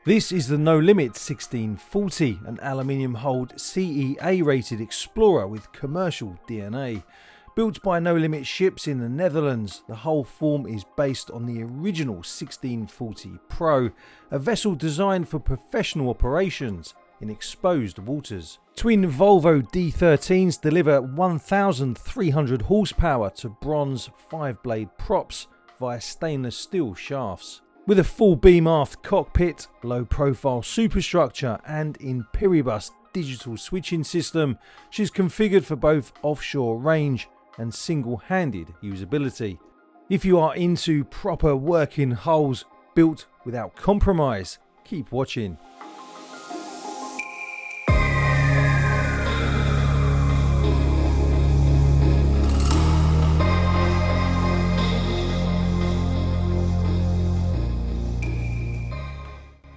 This is the No Limit 1640, an aluminium hulled CEA rated Explorer with commercial DNA. Built by No Limit Ships in the Netherlands, the hull form is based on the original 1640 Pro, a vessel designed for professional operations in exposed waters. Twin Volvo D13s deliver 1,300 horsepower to bronze 5-blade props via stainless steel shafts. With a full beam aft cockpit, low profile superstructure and Imperibus digital switching system, she's configured for both offshore range and single-handed usability. If you are into proper working hulls built without compromise, keep watching.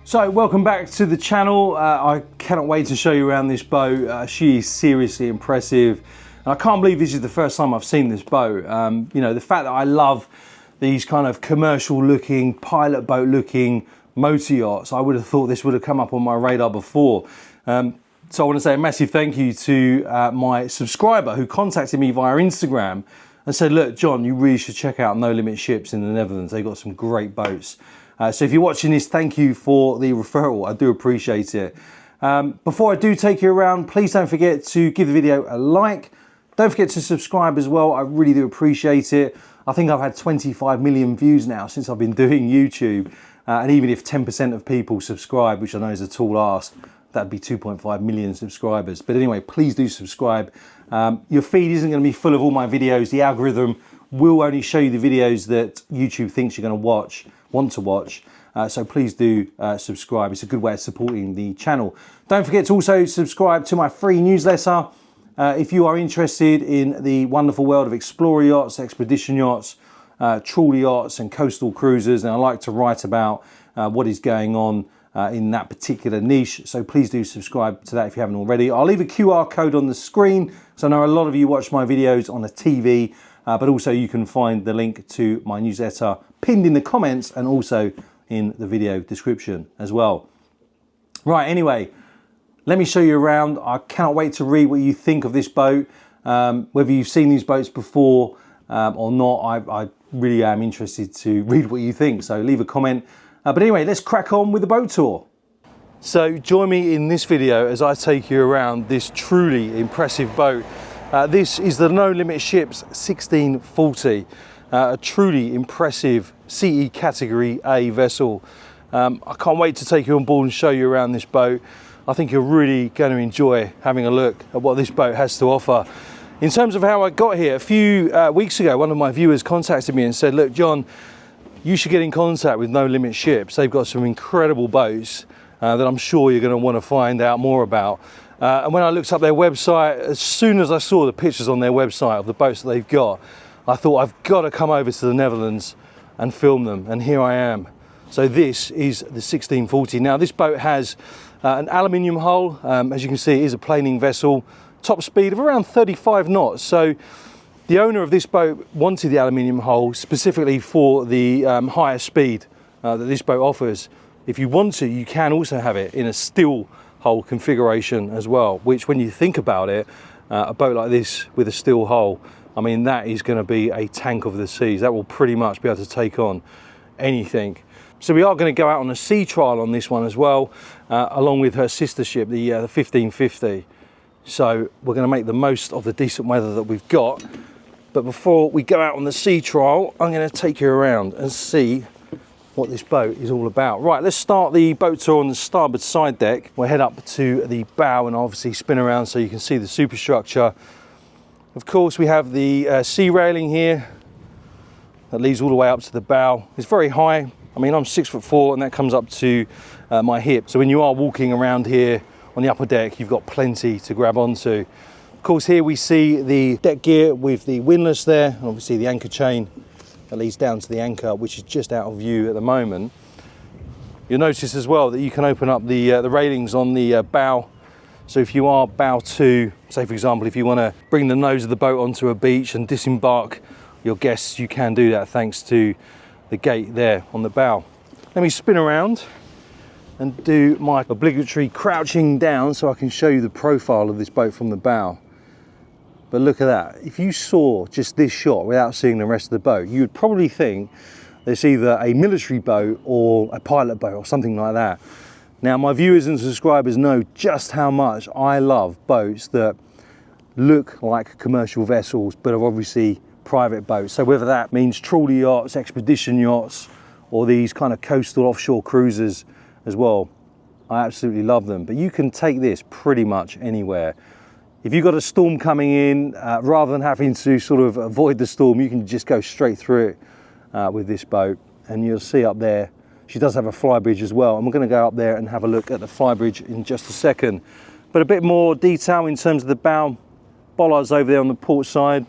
So welcome back to the channel. I cannot wait to show you around this boat. She is seriously impressive. And I can't believe this is the first time I've seen this boat. You know, the fact that I love these kind of commercial looking, pilot boat looking motor yachts, I would have thought this would have come up on my radar before. So I want to say a massive thank you to my subscriber who contacted me via Instagram and said, look, John, you really should check out No Limit Ships in the Netherlands. They've got some great boats. So if you're watching this, thank you for the referral. I do appreciate it. Before I do take you around, please don't forget to give the video a like. Don't forget to subscribe as well. I really do appreciate it. I think I've had 25 million views now since I've been doing YouTube. And even if 10% of people subscribe, which I know is a tall ask, that'd be 2.5 million subscribers. But anyway, please do subscribe. Your feed isn't going to be full of all my videos. The algorithm will only show you the videos that YouTube thinks you're going to want to watch. So please do subscribe. It's a good way of supporting the channel. Don't forget to also subscribe to my free newsletter. If you are interested in the wonderful world of explorer yachts, expedition yachts, trawler yachts and coastal cruisers, and I like to write about what is going on in that particular niche. So please do subscribe to that if you haven't already. I'll leave a QR code on the screen. So I know a lot of you watch my videos on a TV, but also you can find the link to my newsletter pinned in the comments and also in the video description as well. Right, anyway, let me show you around. I cannot wait to read what you think of this boat. Whether you've seen these boats before or not, I really am interested to read what you think. So leave a comment. But anyway, let's crack on with the boat tour. So join me in this video as I take you around this truly impressive boat. This is the No Limit Ships 1640, a truly impressive CE Category A vessel. I can't wait to take you on board and show you around this boat. I think you're really going to enjoy having a look at what this boat has to offer. In terms of how I got here, a few weeks ago, one of my viewers contacted me and said, look, John, you should get in contact with No Limit Ships. They've got some incredible boats that I'm sure you're going to want to find out more about. And when I looked up their website, as soon as I saw the pictures on their website of the boats that they've got, I thought I've got to come over to the Netherlands and film them, and here I am. So this is the 1640. Now this boat has an aluminium hull. As you can see, it is a planing vessel, top speed of around 35 knots. So the owner of this boat wanted the aluminium hull specifically for the higher speed that this boat offers. If you want to, you can also have it in a steel hull configuration as well, which when you think about it, a boat like this with a steel hull, I mean, that is going to be a tank of the seas. That will pretty much be able to take on anything. So we are going to go out on a sea trial on this one as well, along with her sister ship, the 1550. So we're going to make the most of the decent weather that we've got. But before we go out on the sea trial, I'm going to take you around and see what this boat is all about. Right, let's start the boat tour on the starboard side deck. We'll head up to the bow and obviously spin around so you can see the superstructure. Of course, we have the sea railing here that leads all the way up to the bow. It's very high. I mean, I'm 6'4" and that comes up to my hip. So when you are walking around here on the upper deck, you've got plenty to grab onto. Of course, here we see the deck gear with the windlass there, and obviously the anchor chain that leads down to the anchor, which is just out of view at the moment. You'll notice as well that you can open up the railings on the bow. So if you are bow to, say for example, if you want to bring the nose of the boat onto a beach and disembark your guests, you can do that thanks to the gate there on the bow. Let me spin around and do my obligatory crouching down so I can show you the profile of this boat from the bow. But look at that. If you saw just this shot without seeing the rest of the boat, you would probably think it's either a military boat or a pilot boat or something like that. Now, my viewers and subscribers know just how much I love boats that look like commercial vessels but are obviously private boats. So whether that means trawler yachts, expedition yachts, or these kind of coastal offshore cruisers as well, I absolutely love them. But you can take this pretty much anywhere. If you've got a storm coming in, rather than having to sort of avoid the storm, you can just go straight through it with this boat. And you'll see up there, she does have a flybridge as well. And we're going to go up there and have a look at the flybridge in just a second. But a bit more detail in terms of the bow. Bollards over there on the port side.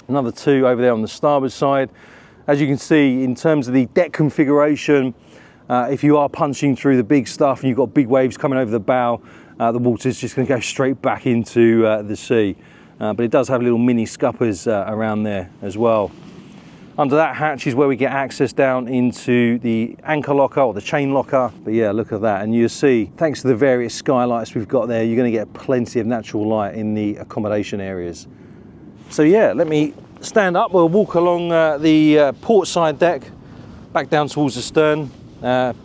Another two over there on the starboard side. As you can see, in terms of the deck configuration, if you are punching through the big stuff and you've got big waves coming over the bow, the water's just going to go straight back into the sea. But it does have little mini scuppers around there as well. Under that hatch is where we get access down into the anchor locker or the chain locker. But yeah, look at that. And you'll see, thanks to the various skylights we've got there, you're going to get plenty of natural light in the accommodation areas. So yeah, let me stand up. We'll walk along the port side deck, back down towards the stern.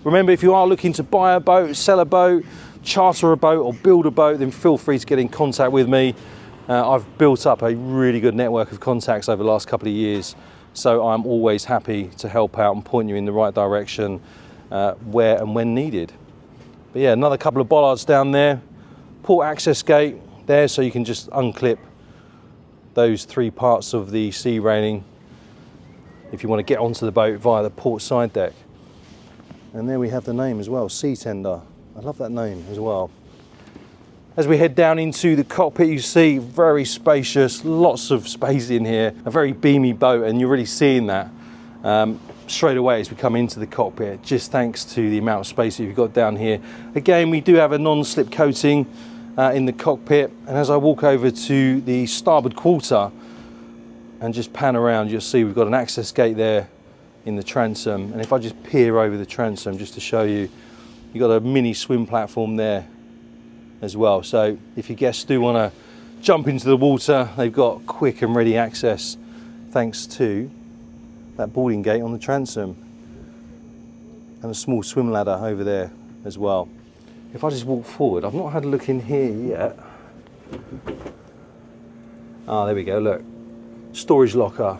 Remember, if you are looking to buy a boat, sell a boat, charter a boat or build a boat, then feel free to get in contact with me. I've built up a really good network of contacts over the last couple of years, so I'm always happy to help out and point you in the right direction where and when needed. But yeah, another couple of bollards down there, port access gate there, so you can just unclip those three parts of the sea railing if you want to get onto the boat via the port side deck. And there we have the name as well, Sea Tender. I love that name as well. As we head down into the cockpit, you see very spacious, lots of space in here, a very beamy boat, and you're really seeing that straight away as we come into the cockpit, just thanks to the amount of space that you've got down here. Again, we do have a non-slip coating in the cockpit, and as I walk over to the starboard quarter and just pan around, you'll see we've got an access gate there in the transom, and if I just peer over the transom just to show you, you've got a mini swim platform there as well. So if your guests do want to jump into the water, they've got quick and ready access thanks to that boarding gate on the transom, and a small swim ladder over there as well. If I just walk forward, I've not had a look in here yet. Ah, there we go, look. Storage locker.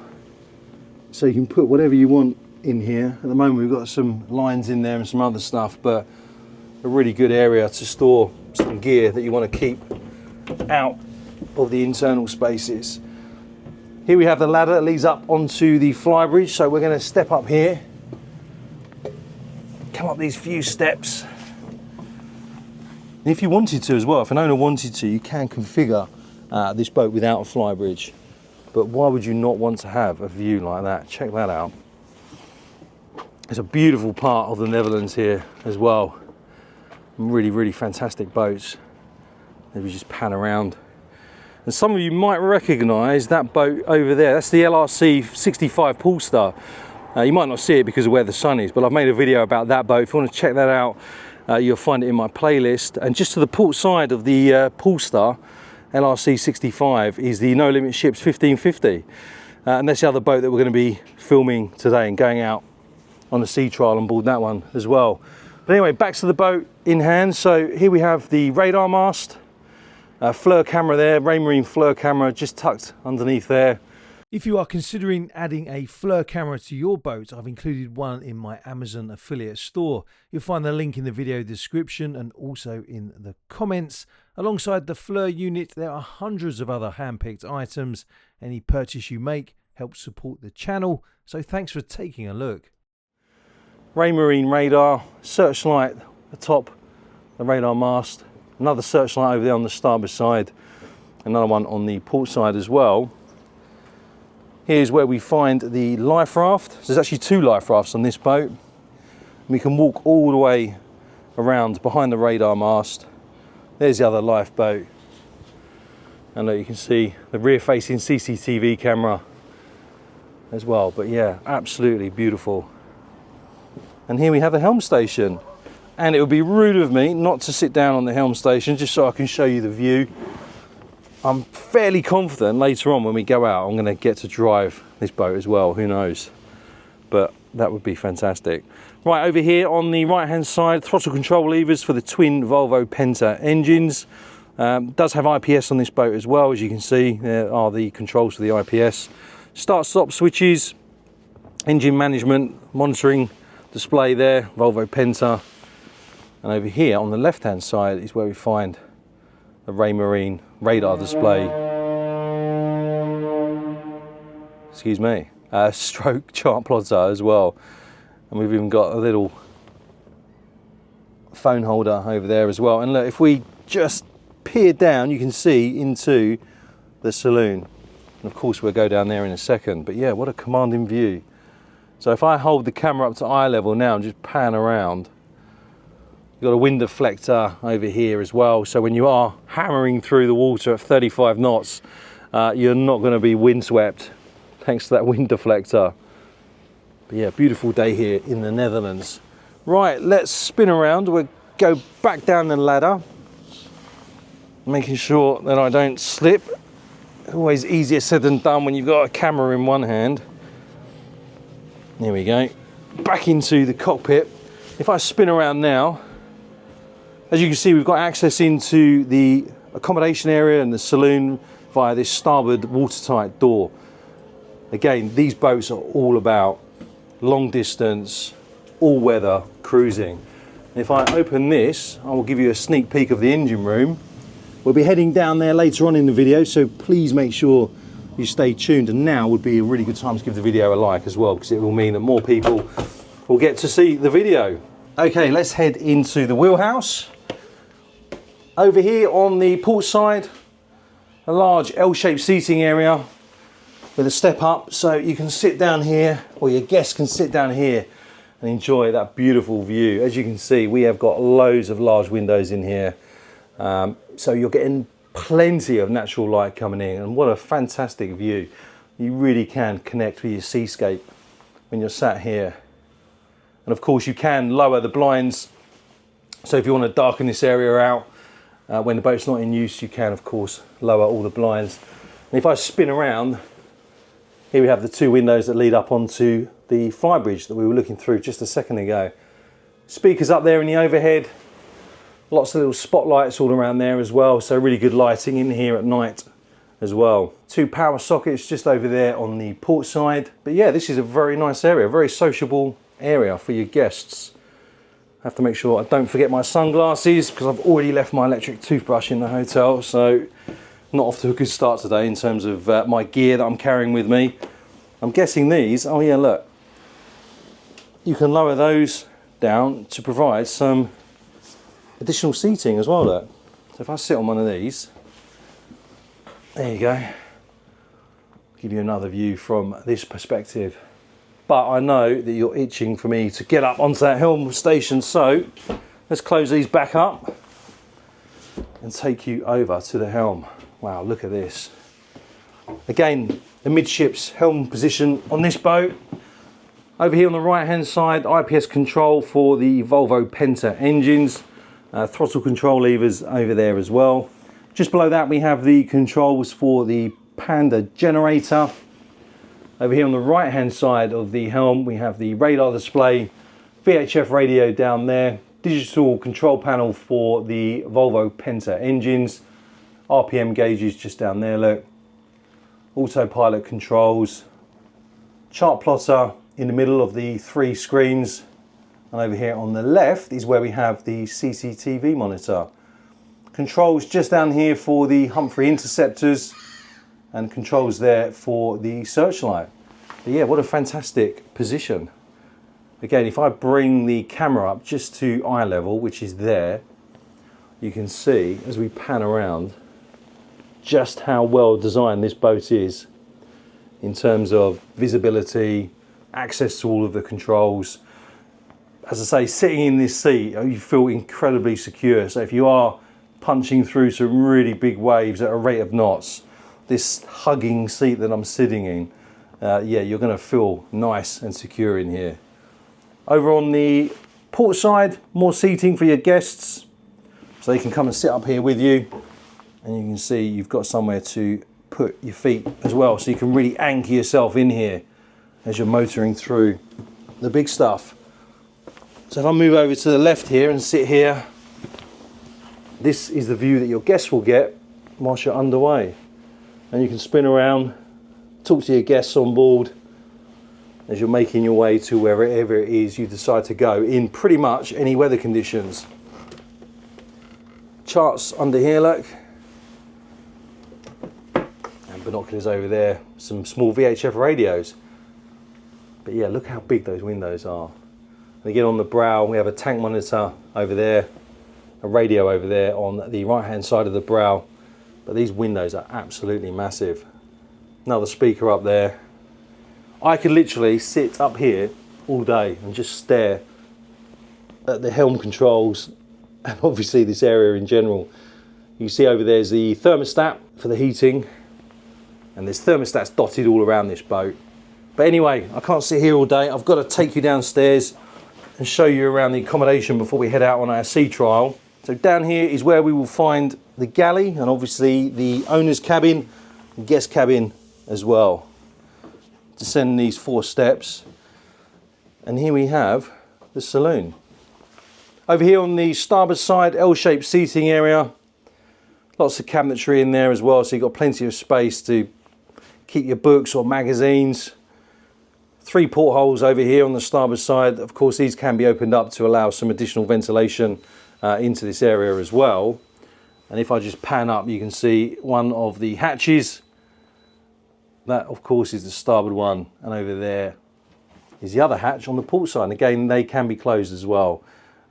So you can put whatever you want in here. At the moment we've got some lines in there and some other stuff, but a really good area to store some gear that you want to keep out of the internal spaces. Here we have the ladder that leads up onto the flybridge, so we're going to step up here, come up these few steps. And if you wanted to as well, if an owner wanted to, you can configure this boat without a flybridge. But why would you not want to have a view like that? Check that out. It's a beautiful part of the Netherlands here as well. Really, really fantastic boats. Maybe we just pan around. And some of you might recognise that boat over there. That's the LRC 65 Polestar. You might not see it because of where the sun is, but I've made a video about that boat. If you want to check that out, you'll find it in my playlist. And just to the port side of the Polestar LRC 65 is the No Limit Ships 1550. And that's the other boat that we're going to be filming today and going out on a sea trial on board that one as well. But anyway, back to the boat in hand. So here we have the radar mast. FLIR camera there, Raymarine FLIR camera just tucked underneath there. If you are considering adding a FLIR camera to your boat, I've included one in my Amazon affiliate store. You'll find the link in the video description and also in the comments. Alongside the FLIR unit, there are hundreds of other hand-picked items. Any purchase you make helps support the channel, so thanks for taking a look. Raymarine radar, searchlight atop the radar mast, another searchlight over there on the starboard side, another one on the port side as well. Here's where we find the life raft. There's actually 2 life rafts on this boat. We can walk all the way around behind the radar mast. There's the other lifeboat. And you can see the rear facing CCTV camera as well. But yeah, absolutely beautiful. And here we have the helm station. And it would be rude of me not to sit down on the helm station just so I can show you the view. I'm fairly confident later on when we go out I'm going to get to drive this boat as well, who knows, but that would be fantastic. Right, over here on the right hand side, throttle control levers for the twin Volvo Penta engines. Does have IPS on this boat as well, as you can see. There are the controls for the IPS. Start stop switches, engine management, monitoring display there, Volvo Penta. And over here on the left hand side is where we find the Raymarine radar display, excuse me, stroke chart plotter as well. And we've even got a little phone holder over there as well. And look, if we just peer down, you can see into the saloon. And of course we'll go down there in a second, but yeah, what a commanding view. So if I hold the camera up to eye level now and just pan around, you've got a wind deflector over here as well, so when you are hammering through the water at 35 knots, you're not going to be windswept thanks to that wind deflector. But yeah, beautiful day here in the Netherlands. Right, let's spin around. We'll go back down the ladder, making sure that I don't slip. Always easier said than done when you've got a camera in one hand. There we go. Back into the cockpit. If I spin around now, as you can see, we've got access into the accommodation area and the saloon via this starboard watertight door. Again, these boats are all about long distance, all weather cruising. And if I open this, I will give you a sneak peek of the engine room. We'll be heading down there later on in the video, so please make sure you stay tuned. And now would be a really good time to give the video a like as well, because it will mean that more people will get to see the video. Okay, let's head into the wheelhouse. Over here on the port side, a large L-shaped seating area with a step up, so you can sit down here, or your guests can sit down here and enjoy that beautiful view. As you can see, we have got loads of large windows in here, so you're getting plenty of natural light coming in, and what a fantastic view. You really can connect with your seascape when you're sat here. And of course you can lower the blinds, so if you want to darken this area out when the boat's not in use, you can of course lower all the blinds. And if I spin around, here we have the 2 windows that lead up onto the Flybridge that we were looking through just a second ago. Speakers up there in the overhead, lots of little spotlights all around there as well, so really good lighting in here at night as well. 2 power sockets just over there on the port side. But yeah, this is a very nice area, very sociable area for your guests. I have to make sure I don't forget my sunglasses because I've already left my electric toothbrush in the hotel, so not off to a good start today in terms of my gear that I'm carrying with me. I'm guessing these, oh yeah, look, you can lower those down to provide some additional seating as well, look. So if I sit on one of these, there you go, give you another view from this perspective. But I know that you're itching for me to get up onto that helm station, so let's close these back up and take you over to the helm. Wow, look at this. Again, the midships helm position on this boat. Over here on the right hand side, IPS control for the Volvo Penta engines. Throttle control levers over there as well. Just below that we have the controls for the Panda generator. Over here on the right hand side of the helm we have the radar display, VHF radio down there, digital control panel for the Volvo Penta engines. RPM gauges just down there, look. Autopilot controls. Chart plotter in the middle of the 3 screens. And over here on the left is where we have the CCTV monitor. Controls just down here for the Humphrey interceptors and controls there for the searchlight. But yeah, what a fantastic position. Again, if I bring the camera up just to eye level, which is there, you can see as we pan around just how well designed this boat is in terms of visibility, access to all of the controls. As I say, sitting in this seat, you feel incredibly secure. So if you are punching through some really big waves at a rate of knots, this hugging seat that I'm sitting in, yeah, you're going to feel nice and secure in here. Over on the port side, more seating for your guests, so they can come and sit up here with you. And you can see you've got somewhere to put your feet as well, so you can really anchor yourself in here as you're motoring through the big stuff. So if I move over to the left here and sit here, this is the view that your guests will get whilst you're underway. And you can spin around, talk to your guests on board as you're making your way to wherever it is you decide to go in pretty much any weather conditions. Charts under here, look. And binoculars over there, some small VHF radios. But yeah, look how big those windows are. And again on the brow we have a tank monitor over there, a radio over there on the right hand side of the brow. But these windows are absolutely massive. Another speaker up there. I could literally sit up here all day and just stare at the helm controls and obviously this area in general. You see over there is the thermostat for the heating, and there's thermostats dotted all around this boat. But anyway, I can't sit here all day. I've got to take you downstairs and show you around the accommodation before we head out on our sea trial. So down here is where we will find the galley and obviously the owner's cabin and guest cabin as well. Descend these 4 steps and here we have the saloon. Over here on the starboard side, L-shaped seating area. Lots of cabinetry in there as well, so you've got plenty of space to keep your books or magazines. 3 portholes over here on the starboard side. Of course, these can be opened up to allow some additional ventilation into this area as well. And if I just pan up, you can see one of the hatches. That, of course, is the starboard one. And over there is the other hatch on the port side. And again, they can be closed as well.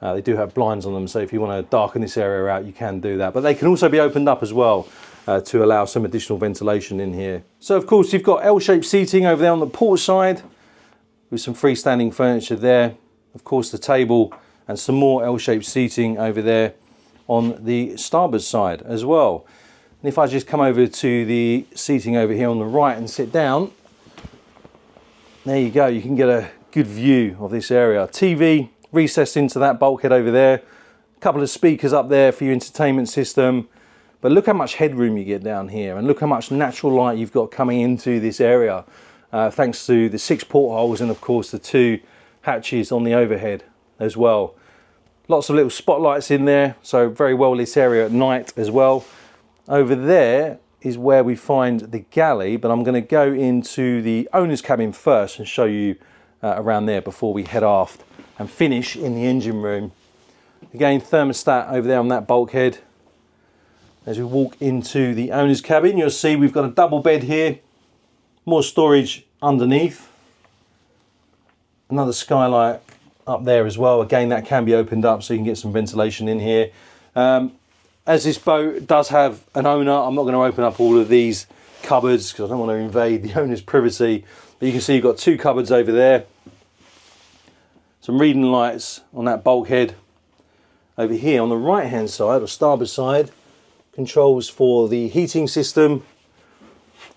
They do have blinds on them, so if you want to darken this area out, you can do that. But they can also be opened up as well to allow some additional ventilation in here. So, of course, you've got L-shaped seating over there on the port side, with some freestanding furniture there. Of course, the table and some more L-shaped seating over there on the starboard side as well. And if I just come over to the seating over here on the right and sit down, there you go, you can get a good view of this area. TV recessed into that bulkhead over there. A couple of speakers up there for your entertainment system. But look how much headroom you get down here, and look how much natural light you've got coming into this area. Thanks to the 6 portholes and of course the 2 hatches on the overhead as well. Lots of little spotlights in there, so very well lit area at night as well. Over there is where we find the galley, but I'm going to go into the owner's cabin first and show you around there before we head aft and finish in the engine room. Again, thermostat over there on that bulkhead. As we walk into the owner's cabin, you'll see we've got a double bed here. More storage underneath. Another skylight up there as well. Again, that can be opened up so you can get some ventilation in here. As this boat does have an owner, I'm not going to open up all of these cupboards because I don't want to invade the owner's privacy. But you can see you've got 2 cupboards over there. Some reading lights on that bulkhead. Over here on the right hand side or starboard side, controls for the heating system.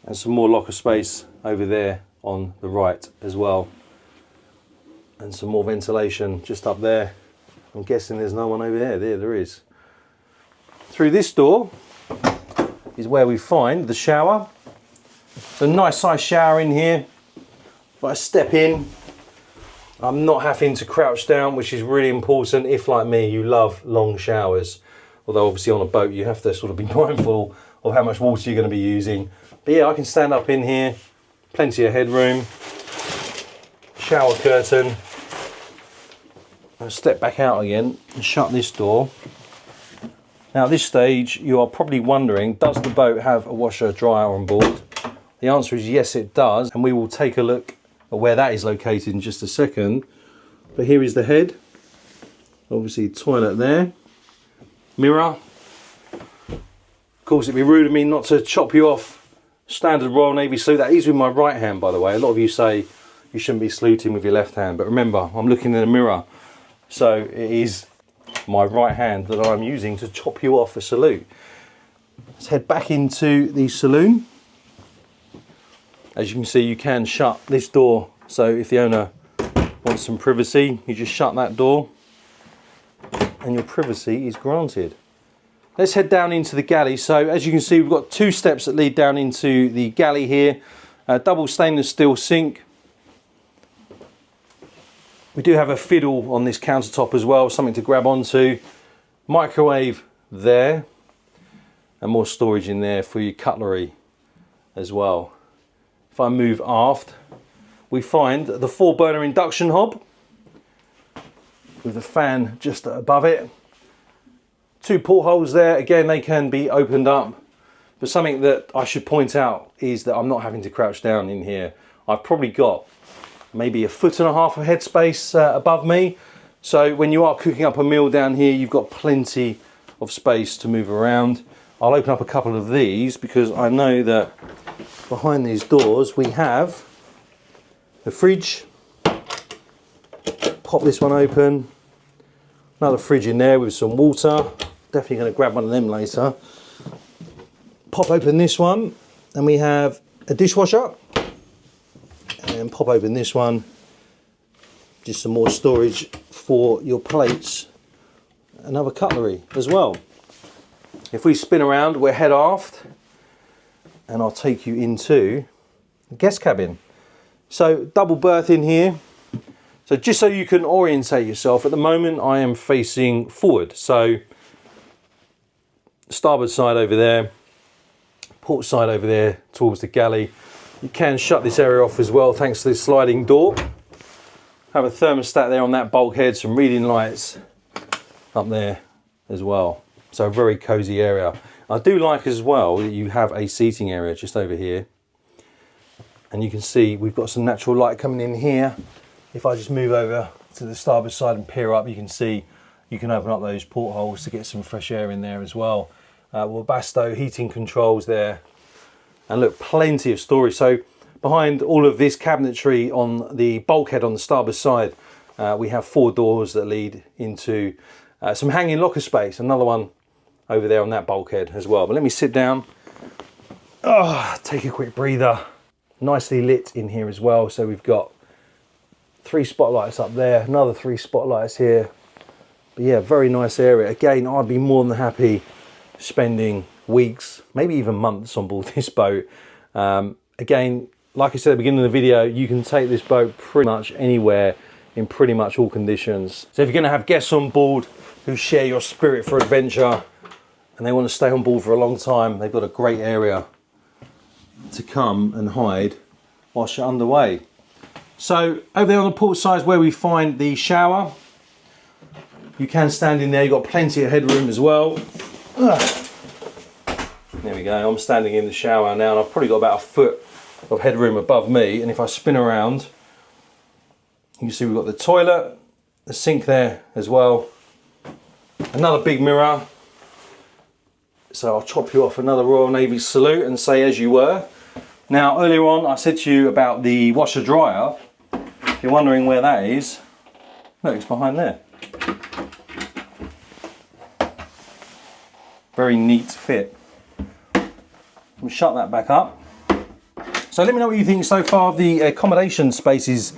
And some more locker space over there on the right as well. And some more ventilation just up there. I'm guessing there's no one over there. There is. Through this door is where we find the shower. It's a nice size shower in here. If I step in, I'm not having to crouch down, which is really important if, like me, you love long showers. Although obviously on a boat you have to sort of be mindful of how much water you're going to be using. But yeah, I can stand up in here, plenty of headroom, shower curtain. I'll step back out again and shut this door. Now at this stage you are probably wondering, does the boat have a washer dryer on board? The answer is yes, it does, and we will take a look at where that is located in just a second. But here is the head, obviously toilet there, mirror. Of course it'd be rude of me not to chop you off standard Royal Navy salute. That is with my right hand, by the way. A lot of you say you shouldn't be saluting with your left hand, but remember, I'm looking in a mirror, so it is my right hand that I'm using to chop you off a salute. Let's head back into the saloon. As you can see, you can shut this door, so if the owner wants some privacy, you just shut that door and your privacy is granted. Let's head down into the galley. So as you can see, we've got 2 steps that lead down into the galley here. Double stainless steel sink. We do have a fiddle on this countertop as well, something to grab onto. Microwave there, and more storage in there for your cutlery as well. If I move aft, we find the 4-burner induction hob with the fan just above it. 2 portholes there, again they can be opened up, but something that I should point out is that I'm not having to crouch down in here. I've probably got maybe 1.5 foot of headspace above me, so when you are cooking up a meal down here, you've got plenty of space to move around. I'll open up a couple of these because I know that behind these doors we have the fridge. Pop this one open, another fridge in there with some water. Definitely going to grab one of them later. Pop open this one and we have a dishwasher, and pop open this one, just some more storage for your plates, another cutlery as well. If we spin around, we're head aft and I'll take you into the guest cabin. So double berth in here. So just so you can orientate yourself, at the moment I am facing forward. So starboard side over there, port side over there towards the galley. You can shut this area off as well thanks to this sliding door. Have a thermostat there on that bulkhead, some reading lights up there as well. So a very cozy area. I do like as well that you have a seating area just over here. And you can see we've got some natural light coming in here. If I just move over to the starboard side and peer up, you can see you can open up those portholes to get some fresh air in there as well. Webasto heating controls there. And look, plenty of storage. So behind all of this cabinetry on the bulkhead on the starboard side, we have 4 doors that lead into some hanging locker space. Another one over there on that bulkhead as well. But let me sit down. Oh, take a quick breather. Nicely lit in here as well. So we've got 3 spotlights up there, another 3 spotlights here. But yeah, very nice area. Again, I'd be more than happy spending weeks, maybe even months on board this boat. Again, like I said at the beginning of the video, you can take this boat pretty much anywhere in pretty much all conditions. So if you're going to have guests on board who share your spirit for adventure and they want to stay on board for a long time, they've got a great area to come and hide whilst you're underway. So over there on the port side is where we find the shower. You can stand in there, you've got plenty of headroom as well. There we go, I'm standing in the shower now and I've probably got about 1 foot of headroom above me, and if I spin around, you can see we've got the toilet, the sink there as well, another big mirror. So I'll chop you off another Royal Navy salute and say as you were. Now earlier on I said to you about the washer dryer. If you're wondering where that is, look, it's behind there. Very neat fit. We'll shut that back up. So let me know what you think so far of the accommodation spaces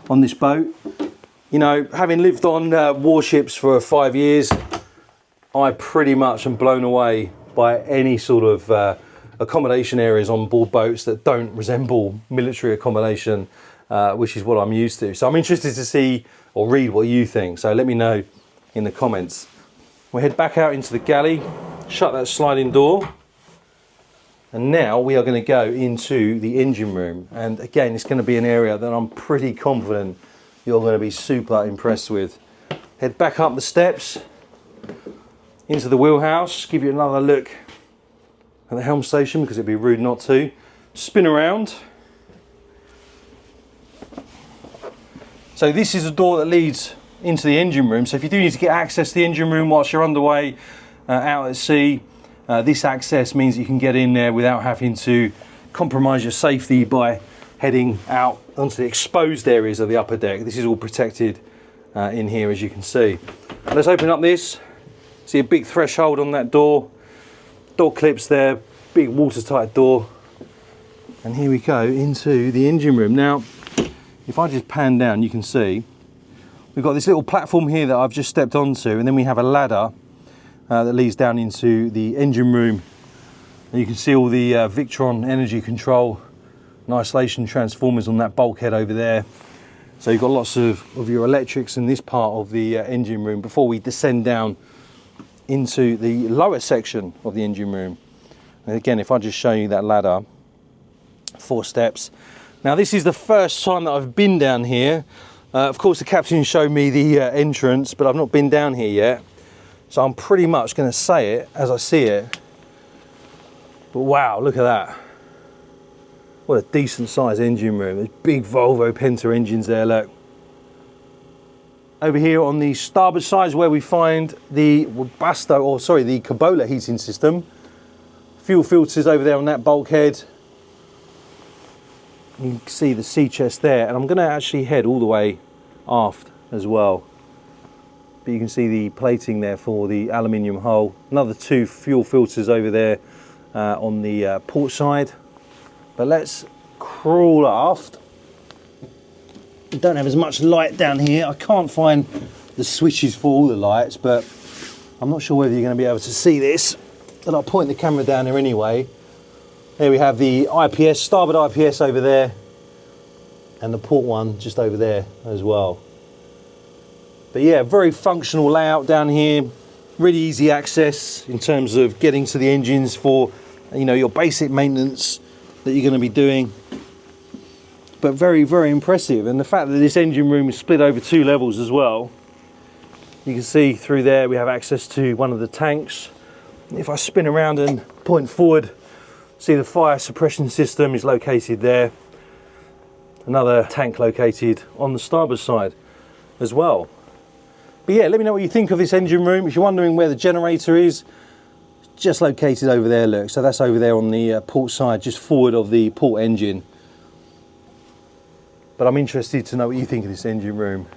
on this boat. You know, having lived on warships for 5 years, I pretty much am blown away by any sort of accommodation areas on board boats that don't resemble military accommodation, which is what I'm used to. So I'm interested to see or read what you think. So let me know in the comments. We'll head back out into the galley, shut that sliding door. And now we are going to go into the engine room. And again, it's going to be an area that I'm pretty confident you're going to be super impressed with. Head back up the steps into the wheelhouse, give you another look at the helm station because it'd be rude not to. Spin around. So this is a door that leads into the engine room. So if you do need to get access to the engine room whilst you're underway out at sea, this access means you can get in there without having to compromise your safety by heading out onto the exposed areas of the upper deck. This is all protected in here, as you can see. Let's open up this. See a big threshold on that door. Door clips there, big watertight door. And here we go into the engine room. Now, if I just pan down, you can see we've got this little platform here that I've just stepped onto, and then we have a ladder that leads down into the engine room. And you can see all the Victron energy control and isolation transformers on that bulkhead over there. So you've got lots of your electrics in this part of the engine room before we descend down into the lower section of the engine room. And again, if I just show you that ladder, 4 steps. Now this is the first time that I've been down here. Of course the captain showed me the entrance, but I've not been down here yet. So I'm pretty much going to say it as I see it. But wow, look at that. What a decent sized engine room. There's big Volvo Penta engines there, look. Over here on the starboard side is where we find the the Cupola heating system. Fuel filters over there on that bulkhead. You can see the sea chest there, and I'm going to actually head all the way aft as well. But you can see the plating there for the aluminium hull. Another 2 fuel filters over there on the port side. But let's crawl aft. We don't have as much light down here. I can't find the switches for all the lights, but I'm not sure whether you're going to be able to see this. But I'll point the camera down there anyway. There we have the IPS, starboard IPS over there, and the port one just over there as well. But yeah, very functional layout down here. Really easy access in terms of getting to the engines for, you know, your basic maintenance that you're going to be doing. But very, very impressive. And the fact that this engine room is split over 2 levels as well. You can see through there we have access to one of the tanks. If I spin around and point forward, see the fire suppression system is located there. Another tank located on the starboard side as well. But yeah, let me know what you think of this engine room. If you're wondering where the generator is, it's just located over there, look. So that's over there on the port side, just forward of the port engine. But I'm interested to know what you think of this engine room.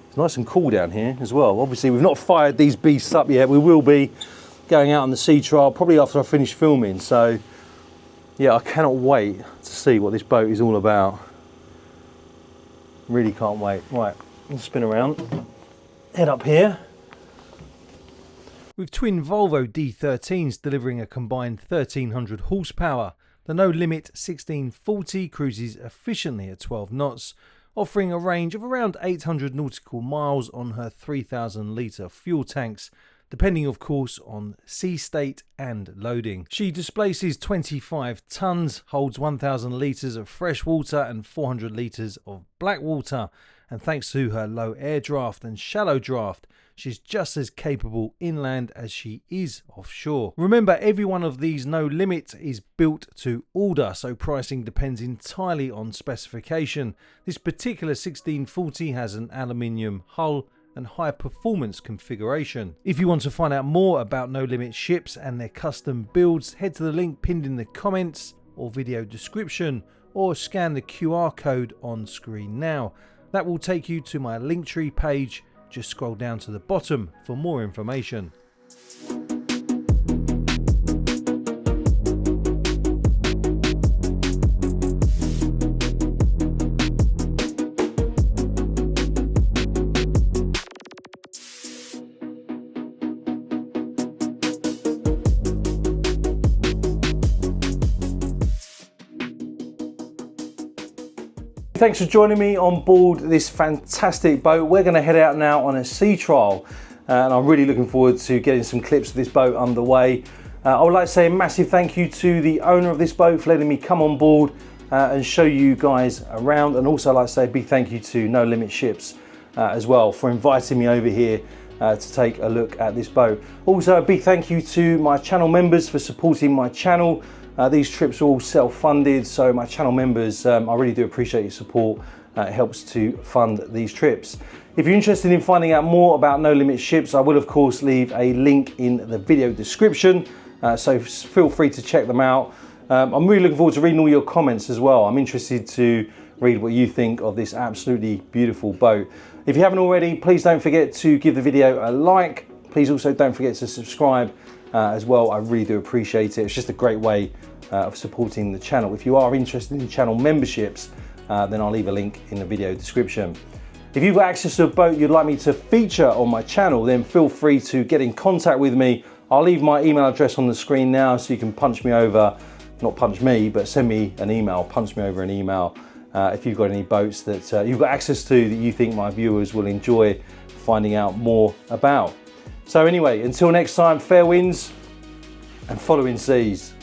It's nice and cool down here as well. Obviously, we've not fired these beasts up yet. We will be going out on the sea trial probably after I finish filming. So yeah, I cannot wait to see what this boat is all about. Really can't wait. Right, let's spin around. Head up here. With twin Volvo D13s delivering a combined 1300 horsepower, the No Limit 1640 cruises efficiently at 12 knots, offering a range of around 800 nautical miles on her 3,000 litre fuel tanks, depending of course on sea state and loading. She displaces 25 tonnes, holds 1,000 litres of fresh water and 400 litres of black water, and thanks to her low air draft and shallow draft, she's just as capable inland as she is offshore. Remember, every one of these No Limit is built to order, so pricing depends entirely on specification. This particular 1640 has an aluminium hull and high performance configuration. If you want to find out more about No Limit ships and their custom builds, head to the link pinned in the comments or video description, or scan the QR code on screen now. That will take you to my Linktree page. Just scroll down to the bottom for more information. Thanks for joining me on board this fantastic boat. We're going to head out now on a sea trial, and I'm really looking forward to getting some clips of this boat underway. I would like to say a massive thank you to the owner of this boat for letting me come on board and show you guys around, and also I'd like to say a big thank you to No Limit Ships as well for inviting me over here to take a look at this boat. Also a big thank you to my channel members for supporting my channel. These trips are all self-funded, so my channel members, I really do appreciate your support. It helps to fund these trips. If you're interested in finding out more about No Limit Ships, I will of course leave a link in the video description, so feel free to check them out. I'm really looking forward to reading all your comments as well. I'm interested to read what you think of this absolutely beautiful boat. If you haven't already, please don't forget to give the video a like. Please also don't forget to subscribe as well. I really do appreciate it. It's just a great way of supporting the channel. If you are interested in channel memberships, then I'll leave a link in the video description. If you've got access to a boat you'd like me to feature on my channel, then feel free to get in contact with me. I'll leave my email address on the screen now, so you can punch me over, not punch me, but send me an email, punch me over an email if you've got any boats that you've got access to that you think my viewers will enjoy finding out more about. So anyway, until next time, fair winds and following seas.